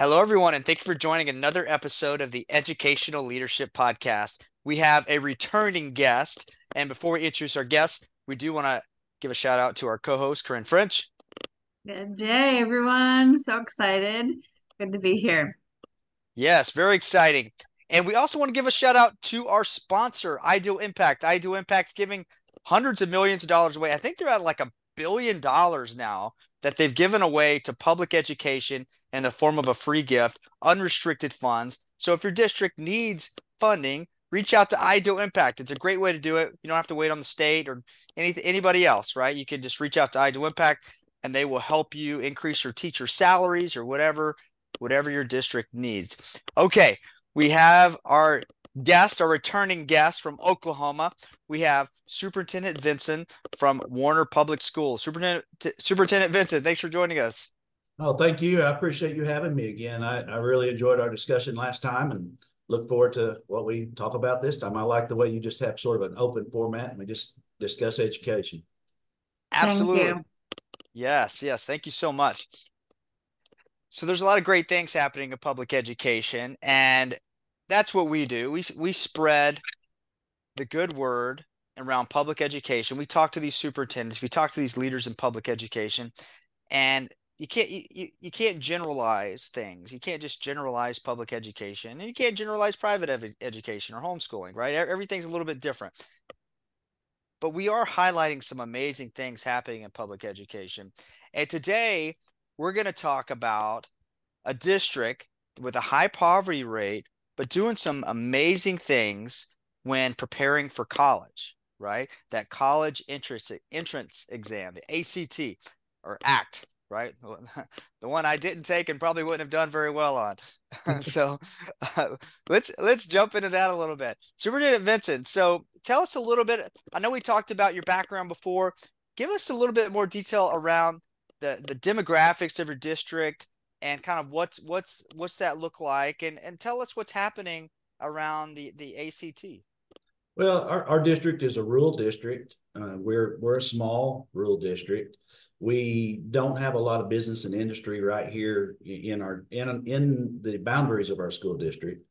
Hello, everyone, and thank you for joining another episode of the Educational Leadership Podcast. We have a returning guest, and before we introduce our guest, we do want to give a shout out to our co-host, Corinne French. Good day, everyone. So excited. Good to be here. Yes, very exciting. And we also want to give a shout out to our sponsor, Ideal Impact. Ideal Impact's giving hundreds of millions of dollars away. I think they're at like $1 billion now that they've given away to public education in the form of a free gift, unrestricted funds. So if your district needs funding, reach out to Ideal Impact. It's a great way to do it. You don't have to wait on the state or anybody else, right? You can just reach out to Ideal Impact and they will help you increase your teacher salaries or whatever your district needs. Okay, we have our guest, our returning guest from Oklahoma. We have Superintendent Vinson from Warner Public Schools. Superintendent Vinson, thanks for joining us. Oh, thank you. I appreciate you having me again. I really enjoyed our discussion last time and look forward to what we talk about this time. I like the way you just have sort of an open format and we just discuss education. Thank Absolutely. you. Yes. Thank you so much. So there's a lot of great things happening in public education, and that's what we do. We spread the good word around public education. We talk to these superintendents, we talk to these leaders in public education, and you can't generalize things. You can't just generalize public education, and you can't generalize private education or homeschooling, right? Everything's a little bit different. But we are highlighting some amazing things happening in public education. And today we're going to talk about a district with a high poverty rate, but doing some amazing things when preparing for college, right? That college entrance exam, the ACT or ACT, right? The one I didn't take and probably wouldn't have done very well on. So uh, let's jump into that a little bit. Superintendent Vincent, so tell us a little bit. I know we talked about your background before. Give us a little bit more detail around the demographics of your district and kind of what's that look like, and tell us what's happening around the ACT. Well, our district is a rural district. We're a small rural district. We don't have a lot of business and industry right here in the boundaries of our school district.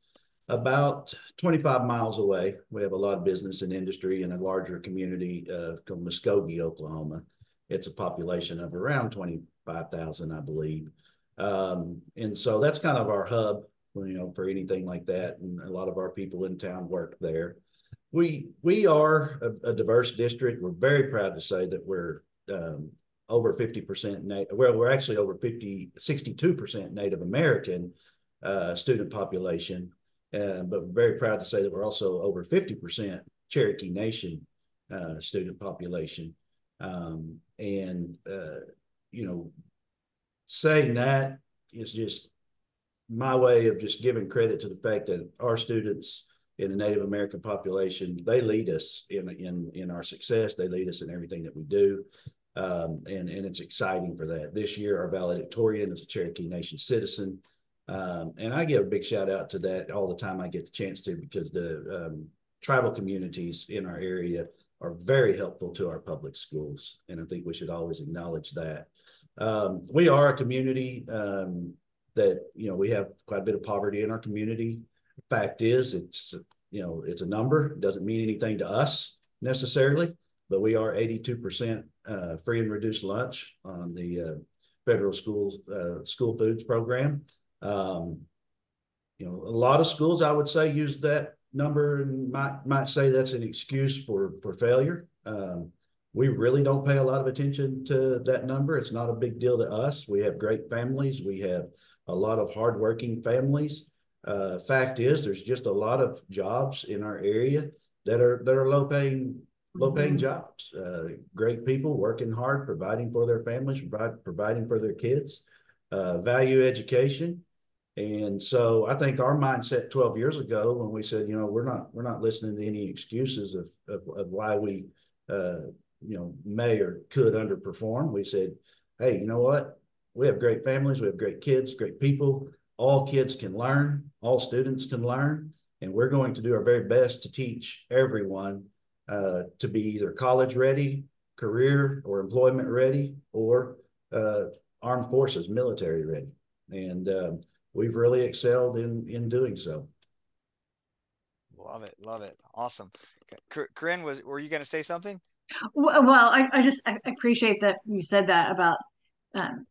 About 25 miles away, we have a lot of business and industry in a larger community called Muskogee, Oklahoma. It's a population of around 25,000, I believe. And so that's kind of our hub, for anything like that. And a lot of our people in town work there. We are a diverse district. We're very proud to say that we're over 50% Native. Well, we're actually over 62% Native American student population. But we're very proud to say that we're also over 50% Cherokee Nation student population. And saying that is just my way of just giving credit to the fact that our students in the Native American population, they lead us in our success. They lead us in everything that we do. And it's exciting for that. This year, our valedictorian is a Cherokee Nation citizen. And I give a big shout out to that all the time I get the chance to, because the tribal communities in our area are very helpful to our public schools. And I think we should always acknowledge that. We are a community that, we have quite a bit of poverty in our community. Fact is, it's a number. It doesn't mean anything to us necessarily, but we are 82% free and reduced lunch on the federal school foods program. A lot of schools, I would say, use that number and might say that's an excuse for failure. We really don't pay a lot of attention to that number. It's not a big deal to us. We have great families. We have a lot of hardworking families. Fact is, there's just a lot of jobs in our area that are low paying jobs. Great people working hard, providing for their families, providing for their kids, value education. And so I think our mindset 12 years ago, when we said, we're not listening to any excuses of why we may or could underperform. We said, hey, you know what? We have great families, we have great kids, great people. All kids can learn, all students can learn, and we're going to do our very best to teach everyone to be either college ready, career or employment ready, or armed forces, military ready. And we've really excelled in doing so. Love it. Love it. Awesome. Corinne, were you going to say something? Well, I appreciate that you said that about um,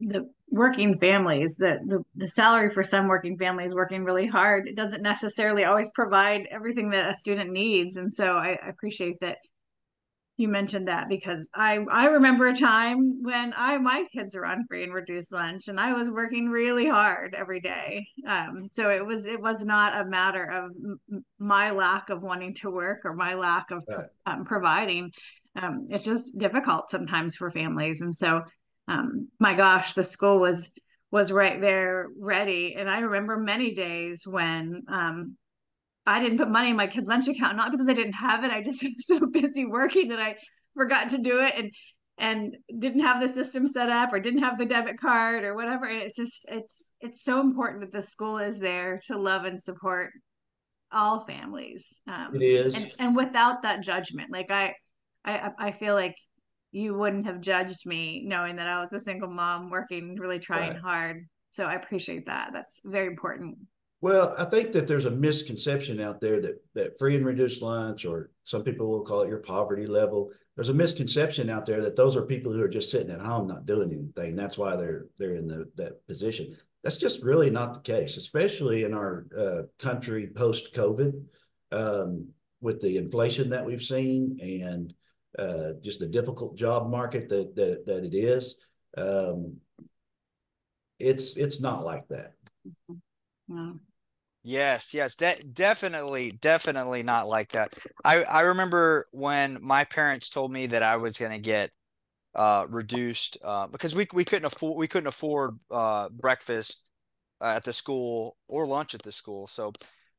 the working families, the salary for some working families working really hard. It doesn't necessarily always provide everything that a student needs. And so I appreciate that you mentioned that, because I remember a time when my kids were on free and reduced lunch and I was working really hard every day. So it was not a matter of my lack of wanting to work or my lack of providing. It's just difficult sometimes for families, and so my gosh, the school was right there ready. And I remember many days when I didn't put money in my kid's lunch account, not because I didn't have it. I just was so busy working that I forgot to do it, and didn't have the system set up or didn't have the debit card or whatever. And it's so important that the school is there to love and support all families. It is. And without that judgment. Like I feel like you wouldn't have judged me knowing that I was a single mom working, really trying hard. So I appreciate that. That's very important. Well, I think that there's a misconception out there that free and reduced lunch, or some people will call it your poverty level. There's a misconception out there that those are people who are just sitting at home not doing anything. That's why they're in that position. That's just really not the case, especially in our country post-COVID, with the inflation that we've seen and just the difficult job market that it is. It's not like that. No. Yes, definitely not like that. I remember when my parents told me that I was going to get reduced because we couldn't afford breakfast at the school or lunch at the school. So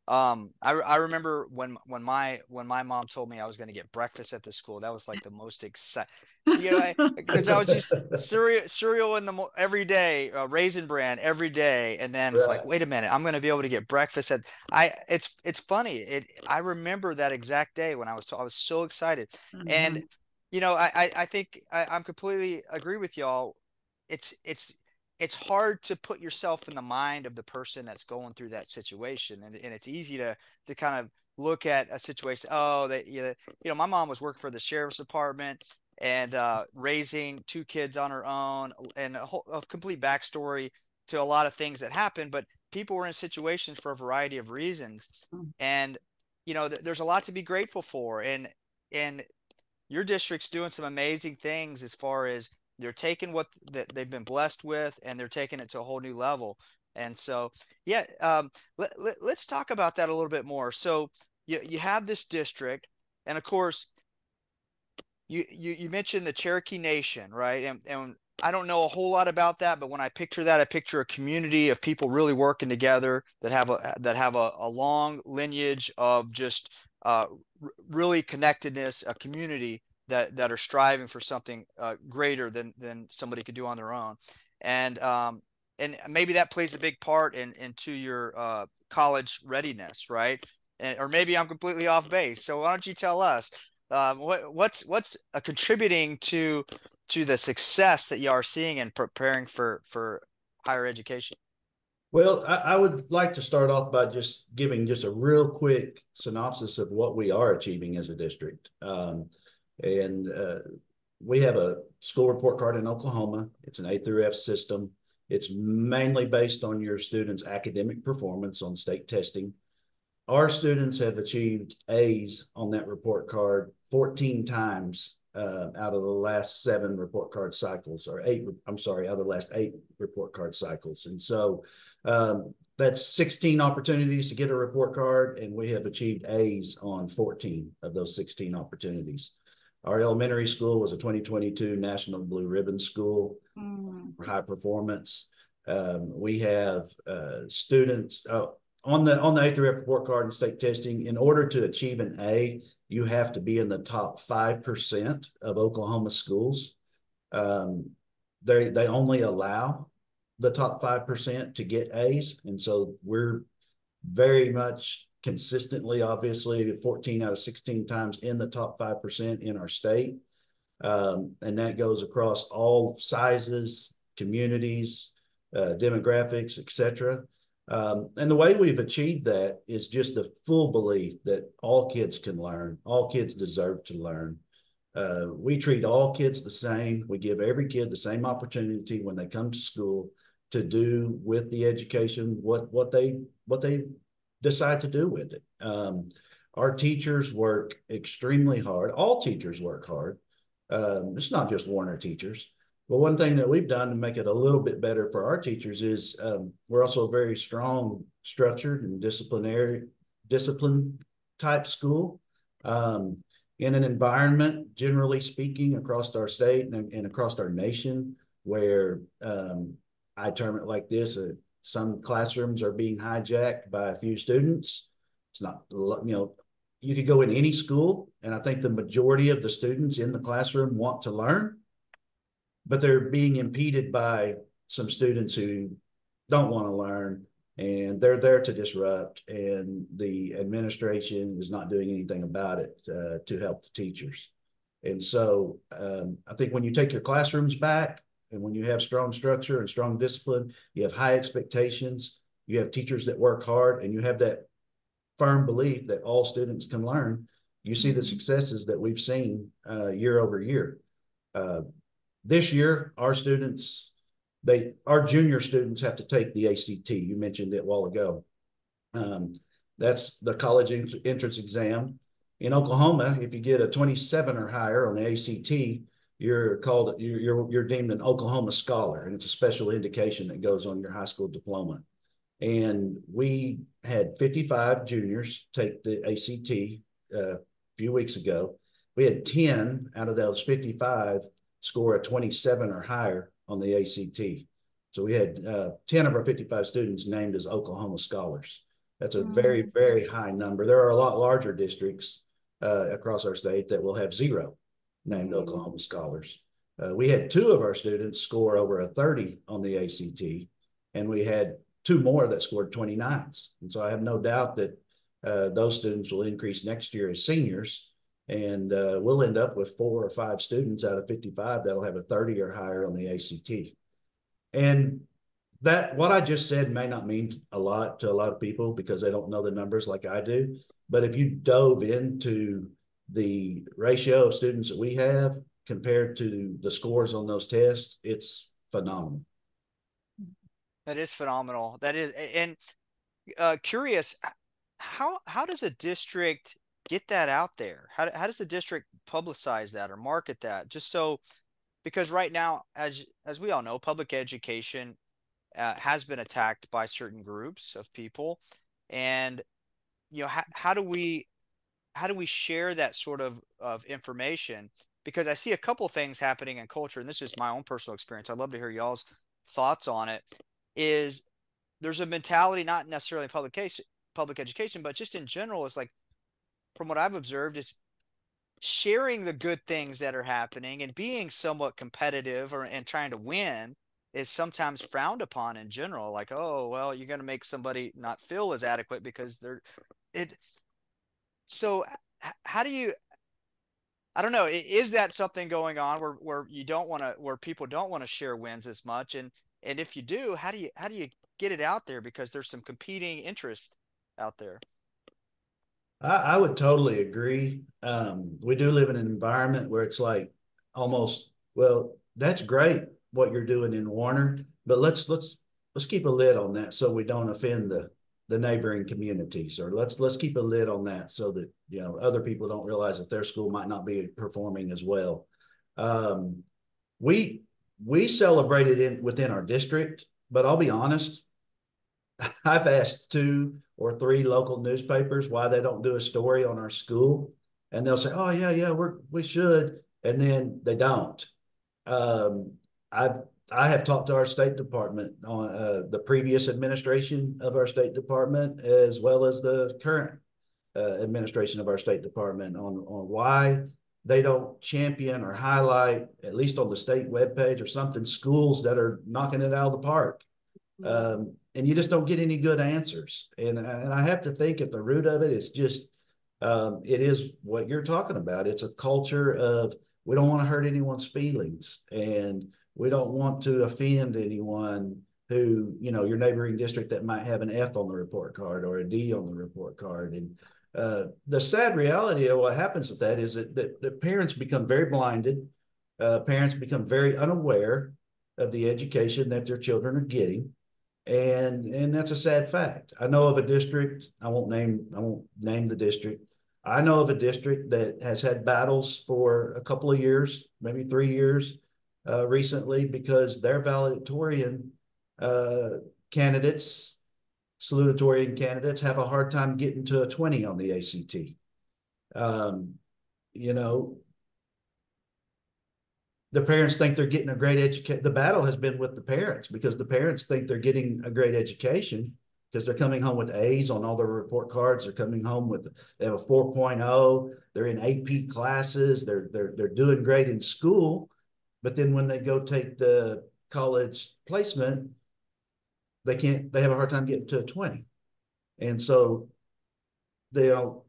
I remember when my mom told me I was going to get breakfast at the school. That was like the most exciting, because I was just cereal in the every day, Raisin Bran every day, and then it's like, wait a minute, I'm going to be able to get breakfast at it's funny. I remember that exact day when I was so excited. And I think I'm completely agree with y'all. It's hard to put yourself in the mind of the person that's going through that situation. And it's easy to kind of look at a situation. Oh, my mom was working for the sheriff's department and raising two kids on her own, and a complete backstory to a lot of things that happened. But people were in situations for a variety of reasons. And, there's a lot to be grateful for. And your district's doing some amazing things as far as they're taking what they've been blessed with and they're taking it to a whole new level. And so, let's talk about that a little bit more. So you have this district, and of course, you mentioned the Cherokee Nation, right? And I don't know a whole lot about that, but when I picture that, I picture a community of people really working together that have a long lineage of just really connectedness, a community that are striving for something greater than somebody could do on their own. And maybe that plays a big part into your college readiness, right? Or maybe I'm completely off base. So why don't you tell us what's contributing to the success that you are seeing in preparing for higher education? Well, I would like to start off by just giving just a real quick synopsis of what we are achieving as a district. And we have a school report card in Oklahoma. It's an A through F system. It's mainly based on your students' academic performance on state testing. Our students have achieved A's on that report card 14 times out of the last 7 report card cycles, or 8, I'm sorry, out of the last 8 report card cycles. And so that's 16 opportunities to get a report card, and we have achieved A's on 14 of those 16 opportunities. Our elementary school was a 2022 National Blue Ribbon School for high performance. We have students on the A through F report card and state testing. In order to achieve an A, you have to be in the top 5% of Oklahoma schools. They only allow the top 5% to get A's, and so we're very much consistently, obviously, 14 out of 16 times in the top 5% in our state. And that goes across all sizes, communities, demographics, etc. And the way we've achieved that is just the full belief that all kids can learn, all kids deserve to learn. We treat all kids the same. We give every kid the same opportunity when they come to school to do with the education what they decide to do with it. Our teachers work extremely hard. All teachers work hard. It's not just Warner teachers. But one thing that we've done to make it a little bit better for our teachers is we're also a very strong, structured, and discipline type school. In an environment, generally speaking, across our state and across our nation, where I term it like this: some classrooms are being hijacked by a few students. It's not, you could go in any school, and I think the majority of the students in the classroom want to learn, but they're being impeded by some students who don't want to learn, and they're there to disrupt, and the administration is not doing anything about it to help the teachers. And so I think when you take your classrooms back, and when you have strong structure and strong discipline, you have high expectations, you have teachers that work hard, and you have that firm belief that all students can learn, you see the successes that we've seen year over year. This year, our junior students have to take the ACT. You mentioned it a while ago. That's the college entrance exam. In Oklahoma, if you get a 27 or higher on the ACT, you're deemed an Oklahoma scholar, and it's a special indication that goes on your high school diploma. And we had 55 juniors take the ACT a few weeks ago. We had 10 out of those 55 score a 27 or higher on the ACT. So we had 10 of our 55 students named as Oklahoma scholars. That's a very, very high number. There are a lot larger districts across our state that will have 0 named Oklahoma scholars. We had 2 of our students score over a 30 on the ACT, and we had 2 more that scored 29s. And so I have no doubt that those students will increase next year as seniors, and we'll end up with 4 or 5 students out of 55 that'll have a 30 or higher on the ACT. And that, what I just said, may not mean a lot to a lot of people because they don't know the numbers like I do. But if you dove into the ratio of students that we have compared to the scores on those tests, it's phenomenal. That is phenomenal. That is, and curious, how does a district get that out there? How does the district publicize that or market that? Just so, because right now, as we all know, public education has been attacked by certain groups of people, and how do we share that sort of information? Because I see a couple things happening in culture, and this is my own personal experience. I'd love to hear y'all's thoughts on it. Is there's a mentality, not necessarily in public education, but just in general, is like, from what I've observed, is sharing the good things that are happening and being somewhat competitive and trying to win is sometimes frowned upon in general. Like, oh, well, you're going to make somebody not feel as adequate because so how do you, I don't know, is that something going on where you don't want to, where people don't want to share wins as much? And if you do, how do you get it out there? Because there's some competing interest out there. I would totally agree. We do live in an environment where it's like almost, well, that's great what you're doing in Warner, but let's keep a lid on that so we don't offend the neighboring communities, or let's keep a lid on that so that other people don't realize that their school might not be performing as well. We celebrated within our district, but I'll be honest, I've asked 2 or 3 local newspapers why they don't do a story on our school, and they'll say, "Oh yeah, we should," and then they don't. I have talked to our State Department on the previous administration of our State Department, as well as the current administration of our State Department, on why they don't champion or highlight, at least on the state webpage or something, schools that are knocking it out of the park. And you just don't get any good answers. And I have to think at the root of it, it's just, it is what you're talking about. It's a culture of, we don't want to hurt anyone's feelings, and we don't want to offend anyone who, you know, your neighboring district that might have an F on the report card or a D on the report card. And the sad reality of what happens with that is that parents become very blinded. Parents become very unaware of the education that their children are getting. And that's a sad fact. I know of a district, I won't name the district. I know of a district that has had battles for a couple of years, maybe 3 years recently, because their valedictorian candidates, salutatorian candidates, have a hard time getting to a 20 on the ACT. You know, the parents think they're getting a great education. The battle has been with the parents, because the parents think they're getting a great education because they're coming home with A's on all their report cards. They're coming home with, they have a 4.0. They're in AP classes. They're doing great in school. But then when they go take the college placement, they have a hard time getting to a 20. And so they don't,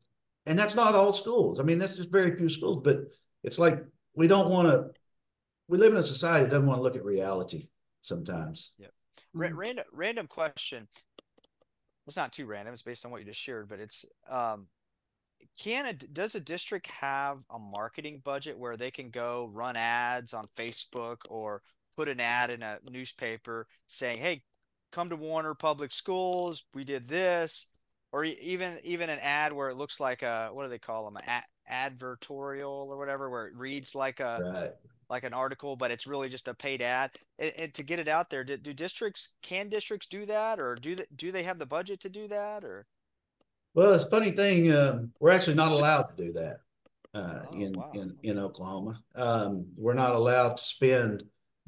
and that's not all schools. I mean, that's just very few schools, but it's like, we live in a society that doesn't want to look at reality sometimes. Yeah. Random question. It's not too random. It's based on what you just shared, but it's, does a district have a marketing budget where they can go run ads on Facebook or put an ad in a newspaper saying, hey, come to Warner Public Schools, we did this, or even an ad where it looks like what do they call them, advertorial or whatever, where it reads like like an article, but it's really just a paid ad, and to get it out there. Can districts do that, or do they have the budget to do that? Or, well, it's a funny thing, we're actually not allowed to do that in Oklahoma. We're not allowed to spend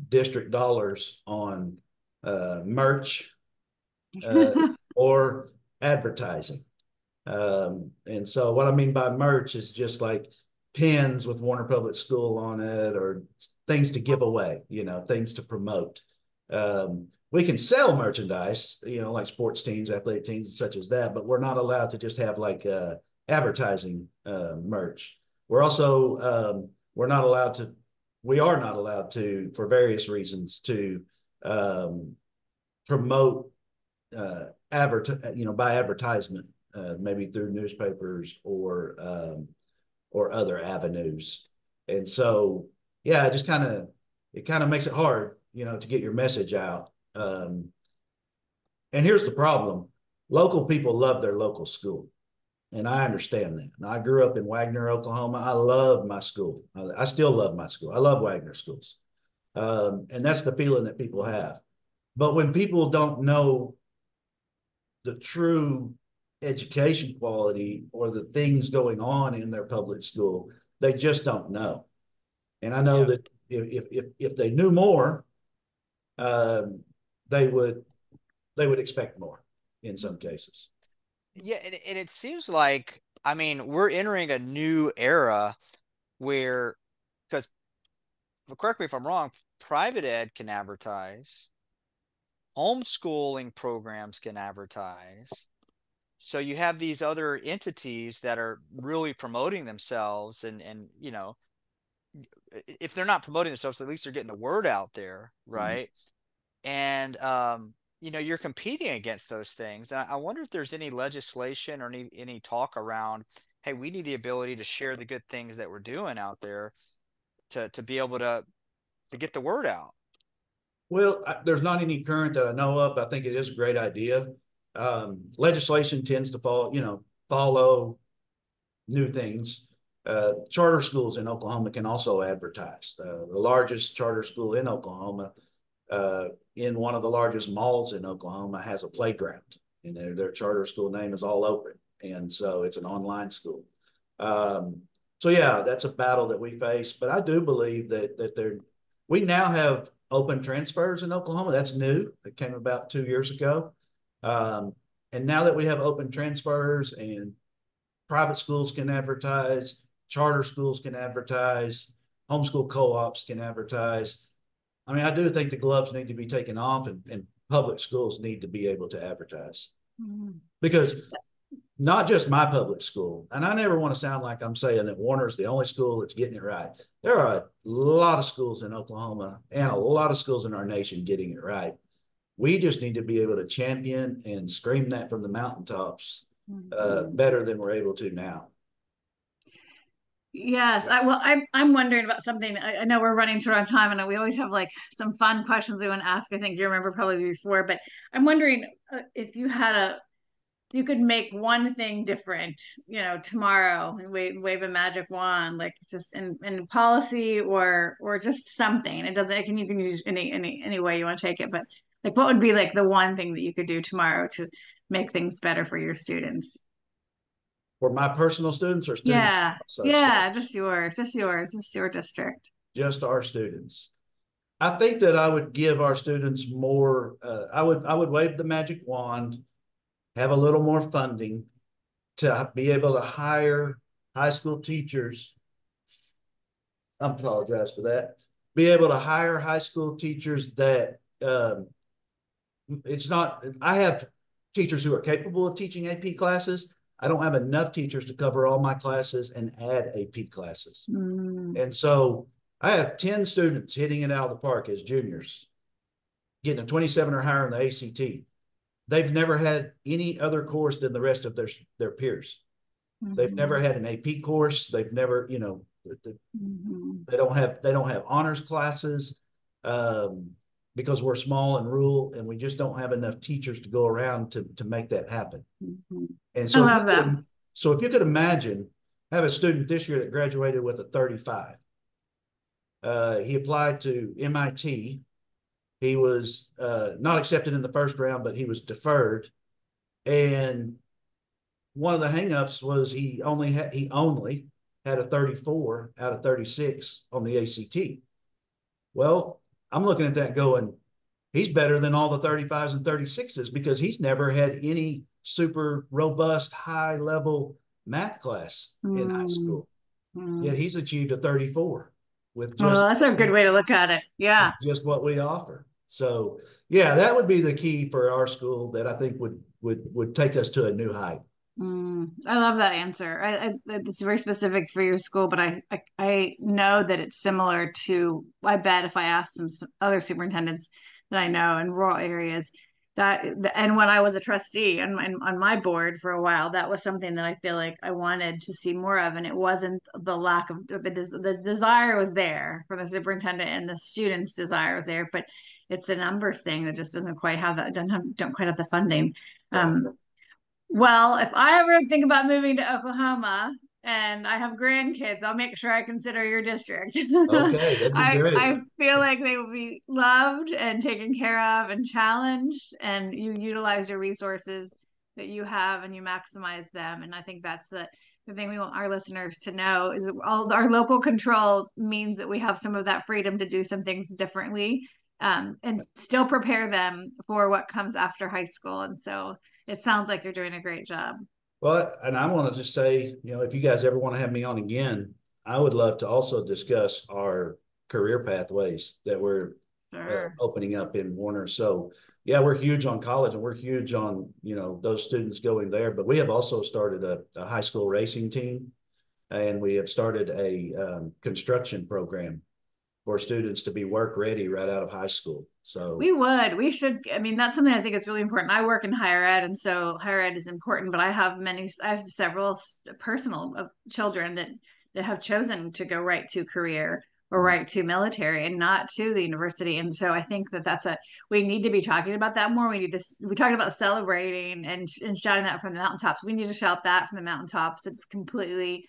district dollars on merch or advertising. And so what I mean by merch is just like pins with Warner Public School on it, or things to give away, you know, things to promote. We can sell merchandise, you know, like sports teams, athletic teams, and such as that, but we're not allowed to just have like advertising merch. We're also, we are not allowed to, for various reasons, to promote by advertisement, maybe through newspapers or other avenues. And so, yeah, it kind of makes it hard, you know, to get your message out. And here's the problem. Local people love their local school. And I understand that. And I grew up in Wagner, Oklahoma. I love my school. I still love my school. I love Wagner schools. And that's the feeling that people have. But when people don't know the true education quality or the things going on in their public school, they just don't know. And I know that if they knew more, they would expect more in some cases. Yeah, and it seems like, I mean, we're entering a new era where, because, correct me if I'm wrong, private ed can advertise, homeschooling programs can advertise. So you have these other entities that are really promoting themselves, and you know, if they're not promoting themselves, at least they're getting the word out there, right? Mm-hmm. And you know, you're competing against those things. And I wonder if there's any legislation or any talk around, hey, we need the ability to share the good things that we're doing out there to be able to get the word out. Well, there's not any current that I know of. I think it is a great idea. Legislation tends to follow new things. Charter schools in Oklahoma can also advertise. The largest charter school in Oklahoma, in one of the largest malls in Oklahoma, has a playground, and their charter school name is All Open, and so it's an online school. So yeah, that's a battle that we face. But I do believe that we now have open transfers in Oklahoma. That's new. It came about 2 years ago. And now that we have open transfers and private schools can advertise, charter schools can advertise, homeschool co-ops can advertise. I mean, I do think the gloves need to be taken off, and public schools need to be able to advertise. Mm-hmm. Because not just my public school, and I never want to sound like I'm saying that Warner's the only school that's getting it right. There are a lot of schools in Oklahoma and a lot of schools in our nation getting it right. We just need to be able to champion and scream that from the mountaintops better than we're able to now. Yes, I'm wondering about something. I know we're running short on time, and we always have like some fun questions we want to ask. I think you remember probably before, but I'm wondering if you could make one thing different, tomorrow, and wave a magic wand, like just in policy or just something. You can use any way you want to take it, but like what would be like the one thing that you could do tomorrow to make things better for your students? For my personal students or students? Yeah, yeah, just yours, just your district. Just our students. I think that I would give our students more. I would wave the magic wand, have a little more funding to be able to hire high school teachers. I apologize for that. Be able to hire high school teachers that it's not. I have teachers who are capable of teaching AP classes. I don't have enough teachers to cover all my classes and add AP classes. And so I have 10 students hitting it out of the park as juniors, getting a 27 or higher in the ACT. They've never had any other course than the rest of their peers. They've never had an AP course. They've never, they don't have honors classes because we're small and rural, and we just don't have enough teachers to go around to make that happen. And so, I love that. So if you could imagine, have a student this year that graduated with a 35. He applied to MIT. He was not accepted in the first round, but he was deferred. And one of the hangups was he only had a 34 out of 36 on the ACT. Well, I'm looking at that going, he's better than all the 35s and 36s because he's never had any super robust, high level math class in high school. Yet he's achieved a 34 with just. Well, that's a good way to look at it. Yeah. Just what we offer. So yeah, that would be the key for our school that I think would take us to a new height. I love that answer. It's very specific for your school, but I know that it's similar to, I bet if I asked some other superintendents that I know in rural areas and when I was a trustee on my board for a while, that was something that I feel like I wanted to see more of. And it wasn't the lack of the desire was there for the superintendent and the students' desire was there, but it's a numbers thing that just doesn't quite have that, don't quite have the funding. Well, if I ever think about moving to Oklahoma and I have grandkids, I'll make sure I consider your district. Okay, that'd be great. I feel like they will be loved and taken care of and challenged, and you utilize your resources that you have and you maximize them. And I think that's the thing we want our listeners to know is all our local control means that we have some of that freedom to do some things differently, and still prepare them for what comes after high school. And so it sounds like you're doing a great job. Well, and I want to just say, if you guys ever want to have me on again, I would love to also discuss our career pathways that we're opening up in Warner. So yeah, we're huge on college and we're huge on, those students going there, but we have also started a high school racing team, and we have started a construction program for students to be work ready right out of high school. So we should, that's something I think is really important. I work in higher ed, and so higher ed is important, but I have several personal children that have chosen to go right to career or right to military and not to the university. And so I think that we need to be talking about that more. We talked about celebrating and shouting that from the mountaintops. We need to shout that from the mountaintops. It's completely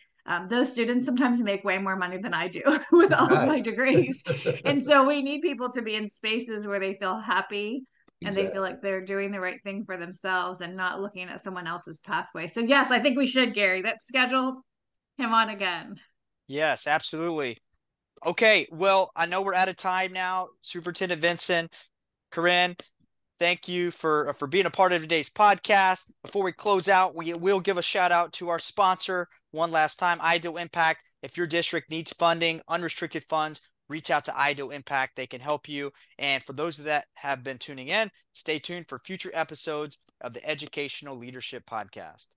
those students sometimes make way more money than I do with all of my degrees. And so we need people to be in spaces where they feel happy and they feel like they're doing the right thing for themselves and not looking at someone else's pathway. So yes, I think we should, Gary. Let's schedule him on again. Yes, absolutely. Okay, well, I know we're out of time now. Superintendent Vinson, Corinne, thank you for being a part of today's podcast. Before we close out, we will give a shout out to our sponsor one last time, Ideal Impact. If your district needs funding, unrestricted funds, reach out to Ideal Impact. They can help you. And for those that have been tuning in, stay tuned for future episodes of the Educational Leadership Podcast.